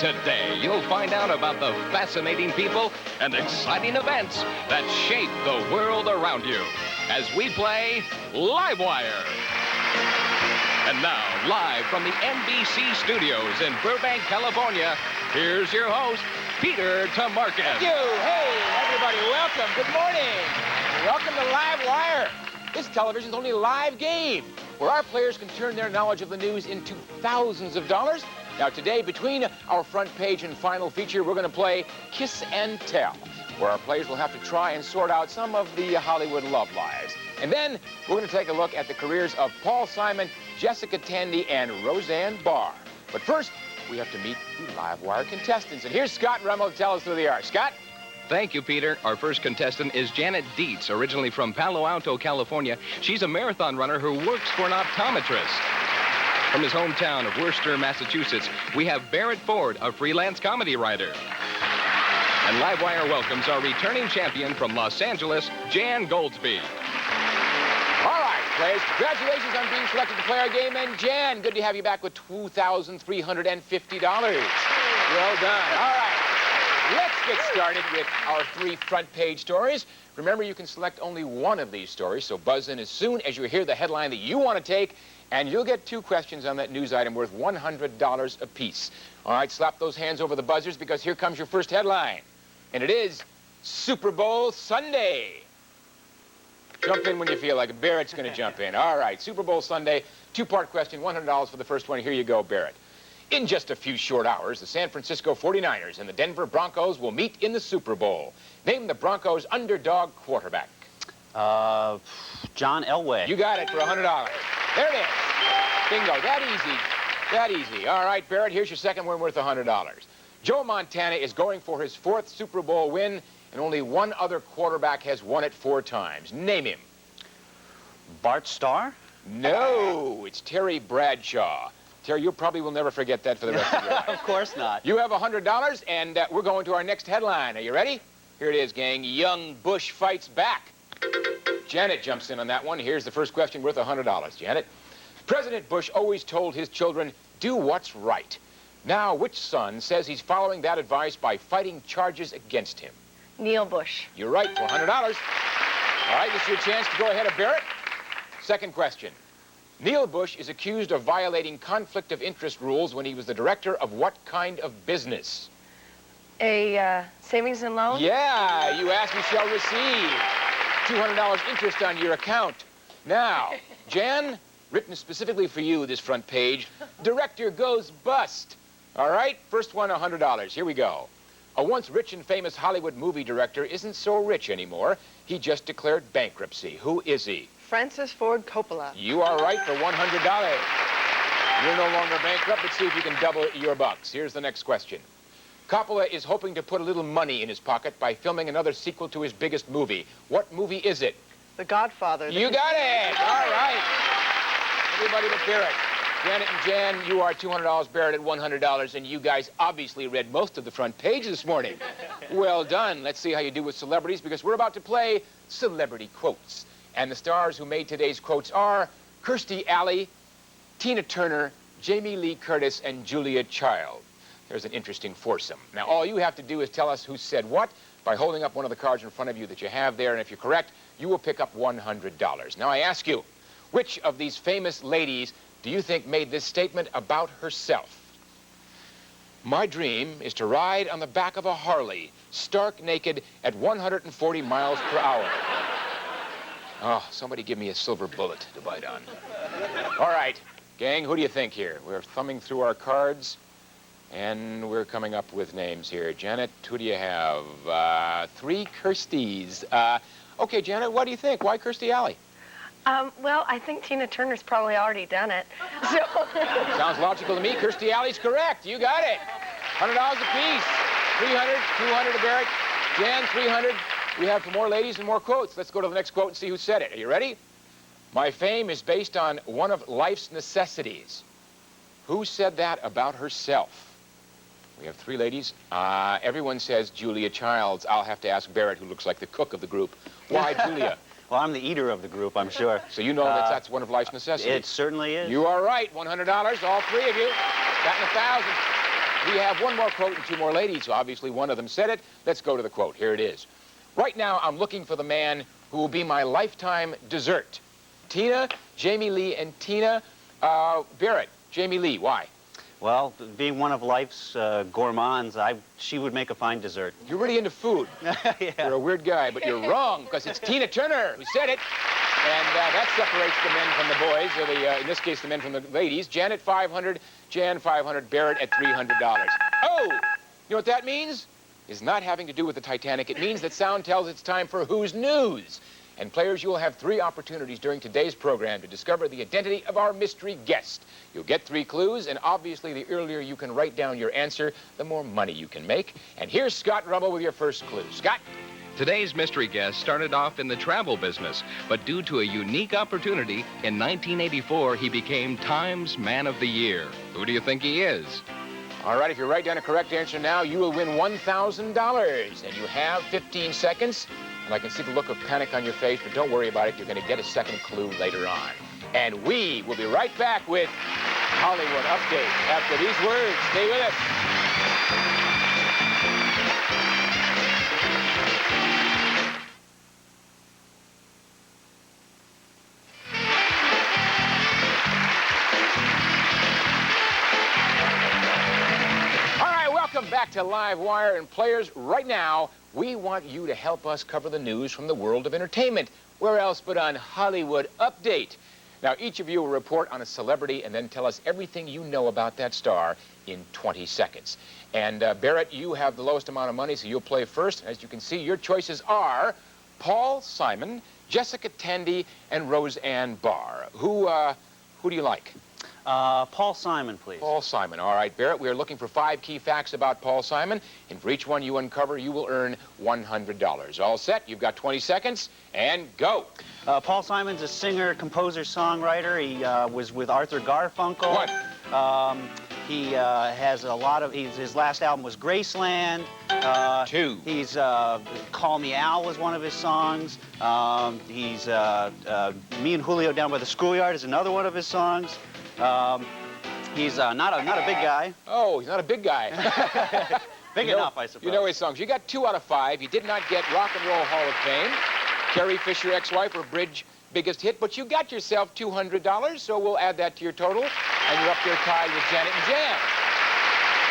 Today, you'll find out about the fascinating people and exciting events that shape the world around you as we play Livewire. And now, live from the NBC studios in Burbank, California, here's your host, Peter Tamarkin. Thank you. Hey, everybody, welcome. Good morning. Welcome to Livewire. This television's only live game where our players can turn their knowledge of the news into thousands of dollars. Now, today, between our front page and final feature, we're going to play Kiss and Tell, where our players will have to try and sort out some of the Hollywood love lives. And then we're going to take a look at the careers of Paul Simon, Jessica Tandy, and Roseanne Barr. But first, we have to meet the Livewire contestants. And here's Scott Rummel to tell us who they are. Scott? Thank you, Peter. Our first contestant is Janet Dietz, originally from Palo Alto, California. She's a marathon runner who works for an optometrist. From his hometown of Worcester, Massachusetts, we have Barrett Ford, a freelance comedy writer. And Livewire welcomes our returning champion from Los Angeles, Jan Goldsby. All right, players, congratulations on being selected to play our game. And Jan, good to have you back with $2,350. Well done. All right, let's get started with our three front page stories. Remember, you can select only one of these stories, so buzz in as soon as you hear the headline that you want to take, and you'll get two questions on that news item worth $100 apiece. All right, slap those hands over the buzzers because here comes your first headline. And it is Super Bowl Sunday. Jump in when you feel like it. Barrett's going to jump in. All right, Super Bowl Sunday, two-part question, $100 for the first one. Here you go, Barrett. In just a few short hours, the San Francisco 49ers and the Denver Broncos will meet in the Super Bowl. Name the Broncos' underdog quarterback. John Elway. You got it for $100. There it is. Bingo. That easy. That easy. All right, Barrett, here's your second one worth $100. Joe Montana is going for his fourth Super Bowl win, and only one other quarterback has won it 4 times. Name him. Bart Starr? No, it's Terry Bradshaw. Terry, you probably will never forget that for the rest of your life. Of course not. You have $100, and we're going to our next headline. Are you ready? Here it is, gang. Young Bush fights back. Janet jumps in on that one. Here's the first question worth $100. Janet. President Bush always told his children, do what's right. Now, which son says he's following that advice by fighting charges against him? Neil Bush. You're right, for $100. All right, this is your chance to go ahead of Barrett. Second question. Neil Bush is accused of violating conflict of interest rules when he was the director of what kind of business? A savings and loan? Yeah, you ask, you shall receive. $200 interest on your account. Now, Jan, written specifically for you, this front page, director goes bust. All right, first one, $100. Here we go. A once rich and famous Hollywood movie director isn't so rich anymore. He just declared bankruptcy. Who is he? Francis Ford Coppola. You are right for $100. You're no longer bankrupt. Let's see if you can double your bucks. Here's the next question. Coppola is hoping to put a little money in his pocket by filming another sequel to his biggest movie. What movie is it? The Godfather. You got it. All right. Everybody but Barrett. Janet and Jan, you are $200, Barrett at $100, and you guys obviously read most of the front page this morning. Well done. Let's see how you do with celebrities, because we're about to play Celebrity Quotes. And the stars who made today's quotes are Kirstie Alley, Tina Turner, Jamie Lee Curtis, and Julia Child. There's an interesting foursome. Now, all you have to do is tell us who said what by holding up one of the cards in front of you that you have there, and if you're correct, you will pick up $100. Now, I ask you, which of these famous ladies do you think made this statement about herself? My dream is to ride on the back of a Harley, stark naked at 140 miles per hour. Oh, somebody give me a silver bullet to bite on. All right, gang, who do you think here? We're thumbing through our cards, and we're coming up with names here. Janet, who do you have? 3 Kirsties. Okay, Janet, what do you think? Why Kirstie Alley? Well, I think Tina Turner's probably already done it. So Sounds logical to me. Kirstie Alley's correct. You got it. $100 apiece. 300, 200 to Barrett. Jan, 300. We have more ladies and more quotes. Let's go to the next quote and see who said it. Are you ready? My fame is based on one of life's necessities. Who said that about herself? We have 3 ladies. Everyone says Julia Childs. I'll have to ask Barrett, who looks like the cook of the group. Why Julia? Well, I'm the eater of the group, I'm sure. So you know that that's one of life's necessities. It certainly is. You are right. $100, all 3 of you. Batting 1,000. We have one more quote and two more ladies. Obviously, one of them said it. Let's go to the quote. Here it is. Right now, I'm looking for the man who will be my lifetime dessert. Tina, Jamie Lee, and Tina Barrett. Jamie Lee, why? Well, being one of life's gourmands, she would make a fine dessert. You're really into food. Yeah. You're a weird guy, but you're wrong, because it's Tina Turner who said it. And that separates the men from the boys, or in this case, the men from the ladies. Janet, 500, Jan, 500, Barrett at $300. Oh, you know what that means? It's not having to do with the Titanic. It means that sound tells it's time for Who's News. And players, you will have 3 opportunities during today's program to discover the identity of our mystery guest. You'll get 3 clues, and obviously the earlier you can write down your answer, the more money you can make. And here's Scott Rummel with your first clue. Scott? Today's mystery guest started off in the travel business, but due to a unique opportunity, in 1984, he became Time's Man of the Year. Who do you think he is? All right, if you write down a correct answer now, you will win $1,000. And you have 15 seconds. And I can see the look of panic on your face, but don't worry about it. You're going to get a second clue later on. And we will be right back with Hollywood Update after these words. Stay with us. Welcome back to Livewire, and players, right now, we want you to help us cover the news from the world of entertainment. Where else but on Hollywood Update? Now, each of you will report on a celebrity and then tell us everything you know about that star in 20 seconds. And Barrett, you have the lowest amount of money, so you'll play first. As you can see, your choices are Paul Simon, Jessica Tandy, and Roseanne Barr. Who do you like? Paul Simon, please. Paul Simon. All right, Barrett, we are looking for 5 key facts about Paul Simon, and for each one you uncover, you will earn $100. All set? You've got 20 seconds, and go. Paul Simon's a singer, composer, songwriter. He was with Arthur Garfunkel. One. He has a lot of, his last album was Graceland. 2. He's, Call Me Al was one of his songs. He's, Me and Julio Down by the Schoolyard is another one of his songs. He's not a big guy. Oh, he's not a big guy. Big enough, I suppose. You know his songs. You got 2 out of 5. You did not get Rock and Roll Hall of Fame, Carrie Fisher, ex-wife, or Bridge biggest hit, but you got yourself $200, so we'll add that to your total, and you're up there tied with Janet and Jan.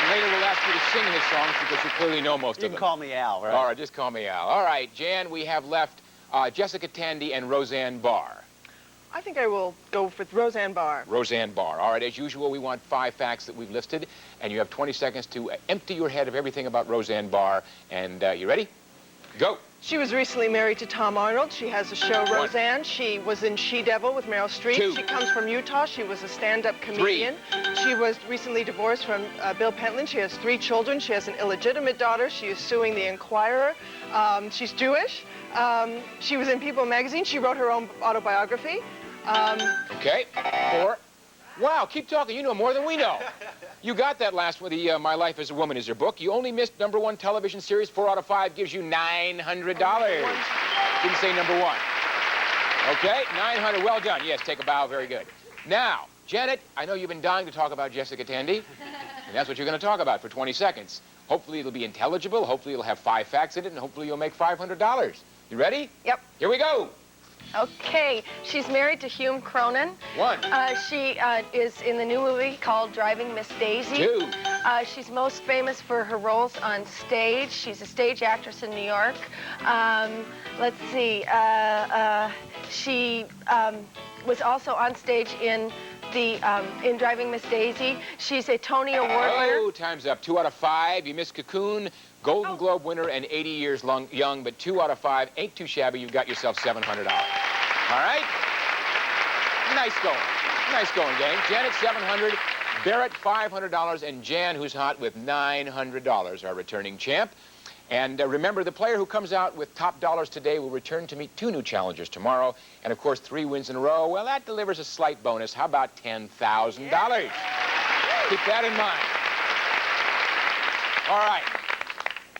And later we'll ask you to sing his songs because you clearly know most of them. You can call me Al, right? All right, just call me Al. All right, Jan, we have left Jessica Tandy and Roseanne Barr. I think I will go with Roseanne Barr. Roseanne Barr. All right, as usual, we want 5 facts that we've listed, and you have 20 seconds to empty your head of everything about Roseanne Barr. And you ready? Go. She was recently married to Tom Arnold. She has a show, Roseanne. She was in She-Devil with Meryl Streep. 2. She comes from Utah. She was a stand-up comedian. 3. She was recently divorced from Bill Pentland. She has 3 children. She has an illegitimate daughter. She is suing the Inquirer. She's Jewish. She was in People magazine. She wrote her own autobiography. Okay. 4. Wow, keep talking. You know more than we know. You got that last one, the My Life as a Woman is your book. You only missed #1 television series. 4 out of 5 gives you $900. Didn't say #1. Okay, 900. Well done. Yes, take a bow. Very good. Now, Janet, I know you've been dying to talk about Jessica Tandy, and that's what you're going to talk about for 20 seconds. Hopefully it'll be intelligible. Hopefully it'll have 5 facts in it, and hopefully you'll make $500. You ready? Yep. Here we go. Okay, she's married to Hume Cronin. 1. She is in the new movie called Driving Miss Daisy. 2. She's most famous for her roles on stage. She's a stage actress in New York. Let's see. She was also on stage in in Driving Miss Daisy. She's a Tony Award winner. Oh, time's up. 2 out of 5. You missed Cocoon, Golden Globe winner, and 80 years young, but 2 out of 5 ain't too shabby. You've got yourself $700. All right? Nice going. Nice going, gang. Janet, $700. Barrett, $500. And Jan, who's hot, with $900, our returning champ. And remember, the player who comes out with top dollars today will return to meet 2 new challengers tomorrow. And, of course, 3 wins in a row. Well, that delivers a slight bonus. How about $10,000? Keep that in mind. All right.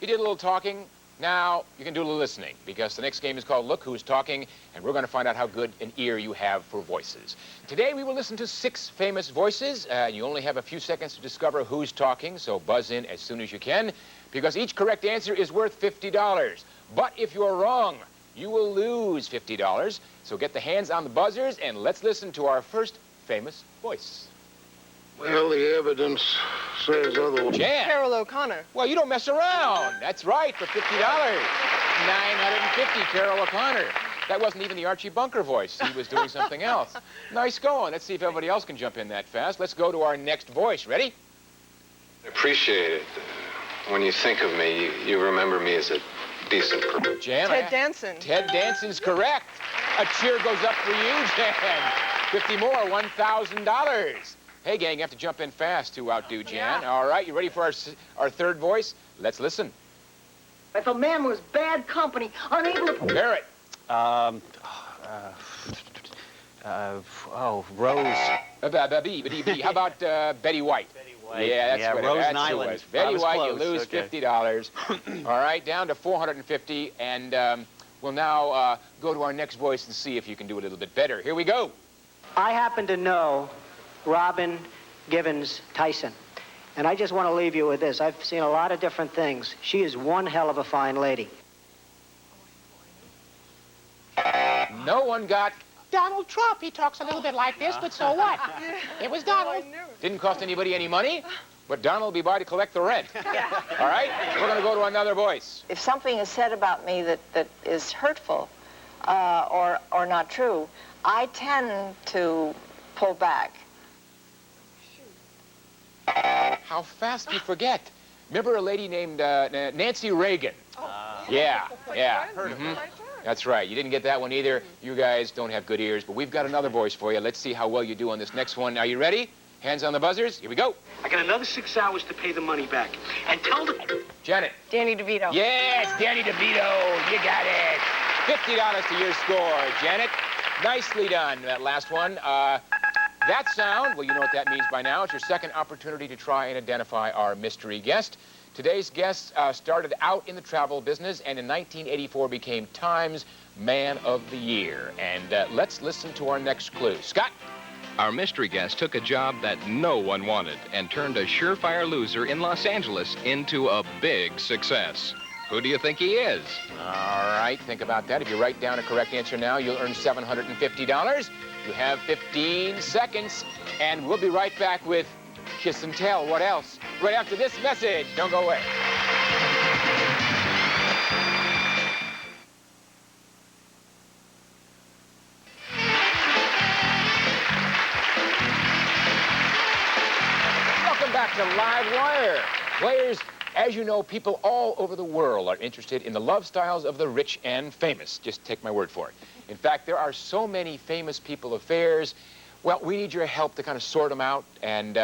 You did a little talking. Now, you can do a little listening, because the next game is called Look Who's Talking, and we're going to find out how good an ear you have for voices. Today, we will listen to 6 famous voices. You only have a few seconds to discover who's talking, so buzz in as soon as you can, because each correct answer is worth $50. But if you're wrong, you will lose $50. So get the hands on the buzzers, and let's listen to our first famous voice. Well, the evidence says otherwise. Jan. Carol O'Connor. Well, you don't mess around. That's right, for $50. $950, Carol O'Connor. That wasn't even the Archie Bunker voice. He was doing something else. Nice going. Let's see if everybody else can jump in that fast. Let's go to our next voice. Ready? I appreciate it. When you think of me, you remember me as a decent person. Jan. Ted Danson. Ted Danson's correct. A cheer goes up for you, Jan. 50 more, $1,000. Hey, gang, you have to jump in fast to outdo Jan. Yeah. All right, you ready for our third voice? Let's listen. If a man was bad company, unable to... Barrett. Rose. How about Betty White? Betty White. Yeah, that's what Rose that's and who it Island. was. Betty White, you close. lose Okay. $50. All right, down to $450, and we'll now go to our next voice and see if you can do a little bit better. Here we go. I happen to know Robin Givens Tyson, and I just want to leave you with this. I've seen a lot of different things. She is one hell of a fine lady. No one got... Donald Trump, he talks a little bit like this, but so what? It was Donald. Didn't cost anybody any money, but Donald will be by to collect the rent. All right? We're going to go to another voice. If something is said about me that is hurtful or not true, I tend to pull back. How fast you forget. Remember a lady named Nancy Reagan? Yeah. Mhm. That's right. You didn't get that one either. You guys don't have good ears, but we've got another voice for you. Let's see how well you do on this next one. Are you ready? Hands on the buzzers. Here we go. I got another 6 hours to pay the money back. And tell the... Janet. Danny DeVito. Yes, Danny DeVito. You got it. $50 to your score, Janet. Nicely done, that last one. That sound, well, you know what that means by now. It's your second opportunity to try and identify our mystery guest. Today's guest started out in the travel business and in 1984 became Time's Man of the Year. And let's listen to our next clue. Scott? Our mystery guest took a job that no one wanted and turned a surefire loser in Los Angeles into a big success. Who do you think he is? All right, think about that. If you write down a correct answer now, you'll earn $750. You have 15 seconds, and we'll be right back with Kiss and Tell. What else? Right after this message. Don't go away. Welcome back to Livewire. Players, as you know, people all over the world are interested in the love styles of the rich and famous. Just take my word for it. In fact, there are so many famous people affairs. Well, we need your help to kind of sort them out, and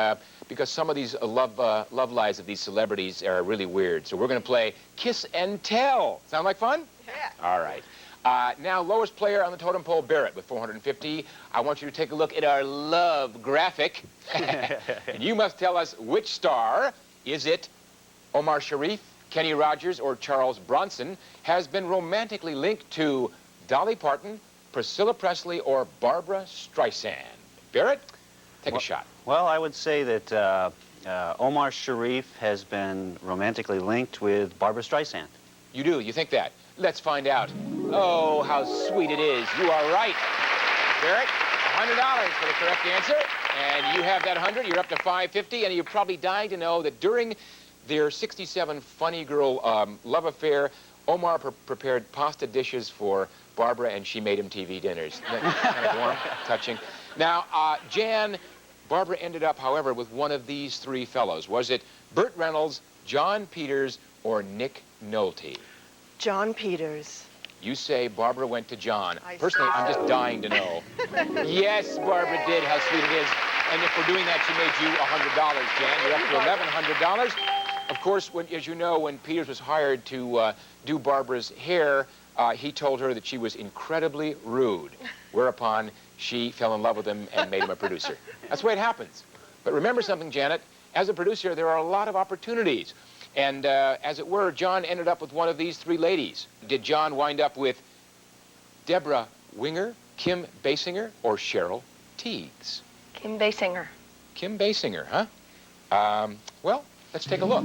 because some of these love lives of these celebrities are really weird. So we're going to play Kiss and Tell. Sound like fun? Yeah. All right. Now, lowest player on the totem pole, Barrett, with 450. I want you to take a look at our love graphic. And you must tell us which star, is it Omar Sharif, Kenny Rogers, or Charles Bronson, has been romantically linked to Dolly Parton, Priscilla Presley, or Barbara Streisand. Barrett, take a shot. Well, I would say that Omar Sharif has been romantically linked with Barbara Streisand. You do? You think that? Let's find out. Oh, how sweet it is. You are right. Barrett, $100 for the correct answer. And you have that 100. You're up to $550. And you're probably dying to know that during their 67 Funny Girl love affair, Omar prepared pasta dishes for Barbara, and she made him TV dinners. Isn't that kind of warm, touching? Now, Jan, Barbara ended up, however, with one of these 3 fellows. Was it Burt Reynolds, John Peters, or Nick Nolte? John Peters. You say Barbara went to John. I Personally, say I'm so. just dying to know. Yes, Barbara did. How sweet it is. And if we're doing that, she made you $100, Jan. You're up to $1,100. Of course, as you know, when Peters was hired to do Barbara's hair, he told her that she was incredibly rude, whereupon she fell in love with him and made him a producer. That's the way it happens. But remember something, Janet. As a producer, there are a lot of opportunities. And as it were, John ended up with one of these three ladies. Did John wind up with Deborah Winger, Kim Basinger, or Cheryl Teagues? Kim Basinger. Kim Basinger, huh? Well, let's take a look.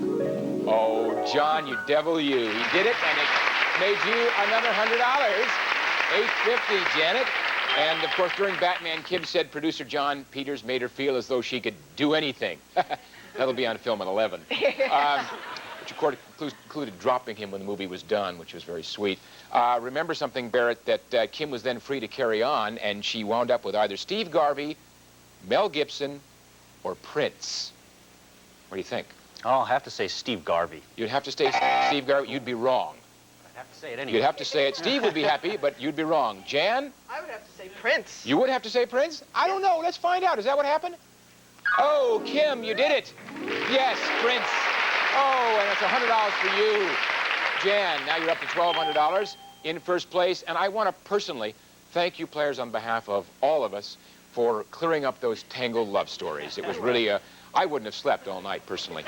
Oh, John, you devil you. He did it, and it made you another $100. $850, Janet. And, of course, during Batman, Kim said producer John Peters made her feel as though she could do anything. That'll be on film at 11. Which, of course, included dropping him when the movie was done, which was very sweet. Remember something, Barrett, that Kim was then free to carry on, and she wound up with either Steve Garvey, Mel Gibson, or Prince. What do you think? Oh, I'll have to say Steve Garvey. You'd have to say Steve Garvey. You'd be wrong. I'd have to say it anyway. You'd have to say it. Steve would be happy, but you'd be wrong. Jan? I would have to say Prince. You would have to say Prince? I don't know. Let's find out. Is that what happened? Oh, Kim, you did it. Yes, Prince. Oh, and it's $100 for you. Jan, now you're up to $1,200 in first place. And I want to personally thank you players on behalf of all of us for clearing up those tangled love stories. It was really I wouldn't have slept all night, personally.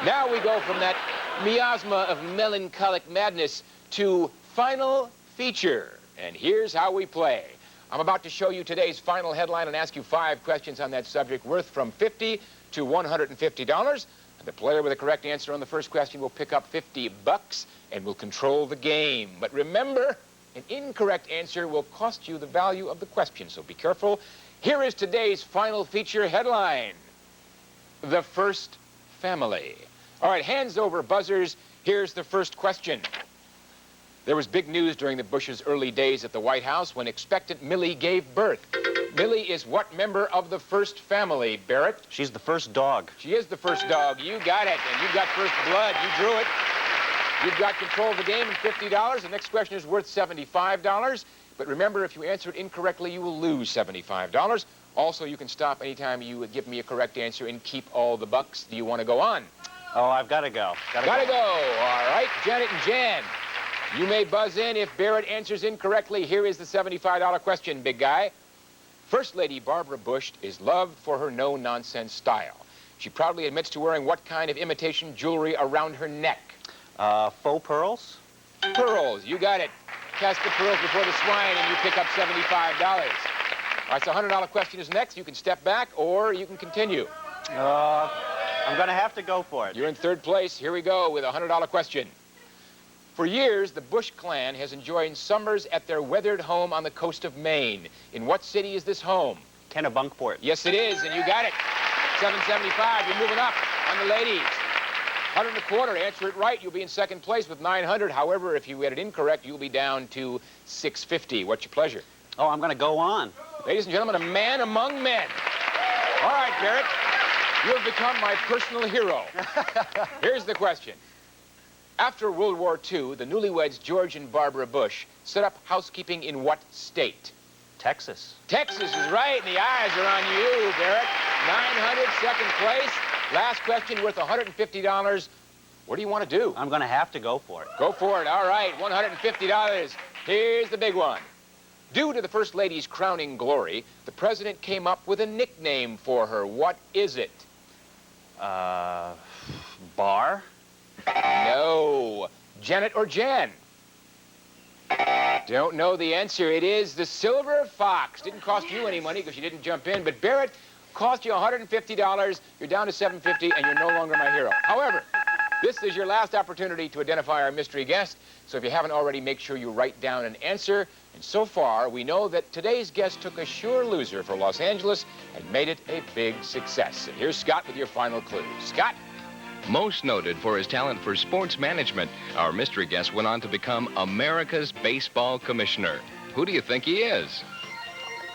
Now we go from that miasma of melancholic madness to final feature. And here's how we play. I'm about to show you today's final headline and ask you 5 questions on that subject worth from $50 to $150. And the player with the correct answer on the first question will pick up $50 and will control the game. But remember, an incorrect answer will cost you the value of the question, so be careful. Here is today's final feature headline. The First Family. All right, hands over buzzers. Here's the first question. There was big news during the Bush's early days at the White House when expectant Millie gave birth. Millie is what member of the first family, Barrett? She's the first dog. She is the first dog. You got it, and you got first blood. You drew it. You've got control of the game and $50. The next question is worth $75. But remember, if you answer it incorrectly, you will lose $75. Also, you can stop anytime you give me a correct answer and keep all the bucks. Do you want to go on? Oh, I've got to go. Gotta go. All right, Janet and Jan, you may buzz in if Barrett answers incorrectly. Here is the $75 question, big guy. First Lady Barbara Bush is loved for her no-nonsense style. She proudly admits to wearing what kind of imitation jewelry around her neck? Faux pearls? Pearls. You got it. Cast the pearls before the swine and you pick up $75. All right, so $100 question is next. You can step back or you can continue. I'm going to have to go for it. You're in third place. Here we go with a $100 question. For years, the Bush clan has enjoyed summers at their weathered home on the coast of Maine. In what city is this home? Kennebunkport. Yes, it is, and you got it. $775. You're moving up on the ladies. 125. Answer it right, you'll be in second place with 900. However, if you get it incorrect, you'll be down to 650. What's your pleasure? Oh, I'm going to go on. Ladies and gentlemen, a man among men. All right, Barrett. You have become my personal hero. Here's the question. After World War II, the newlyweds George and Barbara Bush set up housekeeping in what state? Texas. Texas is right, and the eyes are on you, Barrett. 900, second place. Last question worth $150. What do you want to do? I'm going to have to go for it. Go for it. All right, $150. Here's the big one. Due to the First Lady's crowning glory, the president came up with a nickname for her. What is it? Bar? No. Janet or Jan? Don't know the answer. It is the Silver Fox. Didn't cost you any money because you didn't jump in, but Barrett cost you $150. You're down to $750, and you're no longer my hero. However, this is your last opportunity to identify our mystery guest, so if you haven't already, make sure you write down an answer. And so far, we know that today's guest took a sure loser for Los Angeles and made it a big success. And here's Scott with your final clue. Scott? Most noted for his talent for sports management, our mystery guest went on to become America's baseball commissioner. Who do you think he is?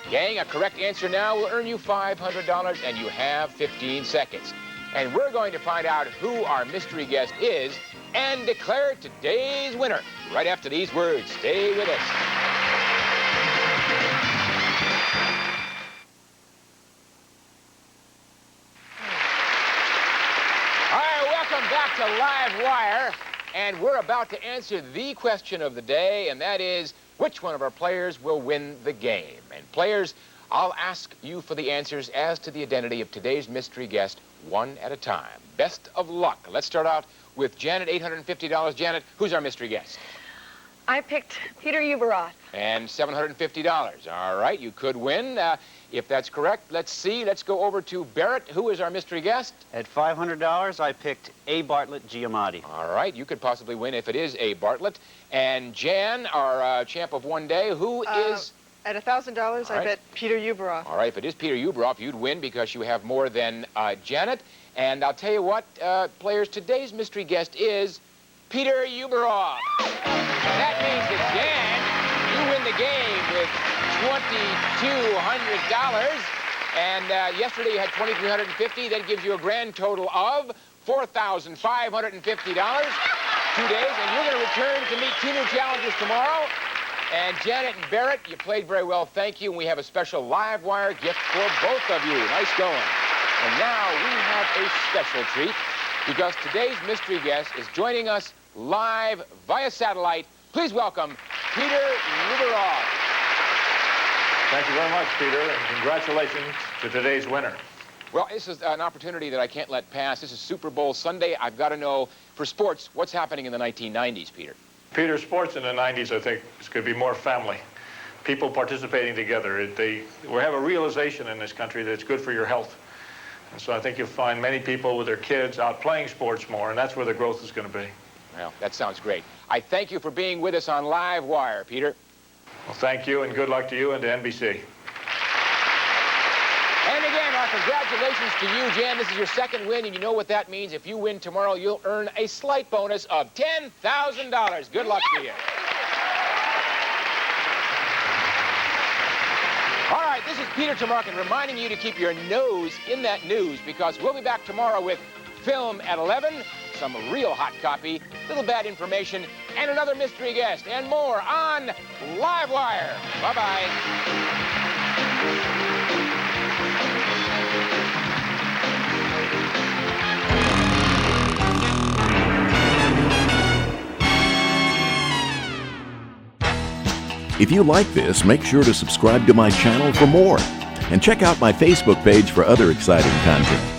Gang, a correct answer now will earn you $500, and you have 15 seconds. And we're going to find out who our mystery guest is and declare today's winner right after these words. Stay with us. All right, welcome back to Livewire, and we're about to answer the question of the day, and that is, which one of our players will win the game? And players, I'll ask you for the answers as to the identity of today's mystery guest one at a time. Best of luck. Let's start out with Janet, $850. Janet, who's our mystery guest? I picked Peter Uberoth. And $750. All right, you could win. If that's correct, let's see. Let's go over to Barrett. Who is our mystery guest? At $500, I picked A. Bartlett Giamatti. All right, you could possibly win if it is A. Bartlett. And Jan, our champ of one day, who is... At $1,000, I bet Peter Uberoth. All right, if it is Peter Uberoth, you'd win because you have more than Janet. And I'll tell you what, players, today's mystery guest is Peter Uberoth. That means that, Jan, you win the game with $2,200. And yesterday you had $2,350. That gives you a grand total of $4,550. 2 days, and you're going to return to meet 2 new challengers tomorrow. And Janet and Barrett, you played very well. Thank you. And we have a special Livewire gift for both of you. Nice going. And now we have a special treat because today's mystery guest is joining us live via satellite. Please welcome Peter Uberoth. Thank you very much, Peter, and congratulations to today's winner. Well, this is an opportunity that I can't let pass. This is Super Bowl Sunday. I've got to know, for sports, what's happening in the 1990s, Peter? Peter, sports in the 90s, I think, is going to be more family. People participating together. We have a realization in this country that it's good for your health. And so I think you'll find many people with their kids out playing sports more, and that's where the growth is going to be. Well, that sounds great. I thank you for being with us on Livewire, Peter. Well, thank you, and good luck to you and to NBC. And again, our congratulations to you, Jan. This is your second win, and you know what that means. If you win tomorrow, you'll earn a slight bonus of $10,000. Good luck to you. All right, this is Peter Tomarkin reminding you to keep your nose in that news because we'll be back tomorrow with Film at 11, some real hot copy, little bad information, and another mystery guest, and more on Livewire. Bye-bye. If you like this, make sure to subscribe to my channel for more. And check out my Facebook page for other exciting content.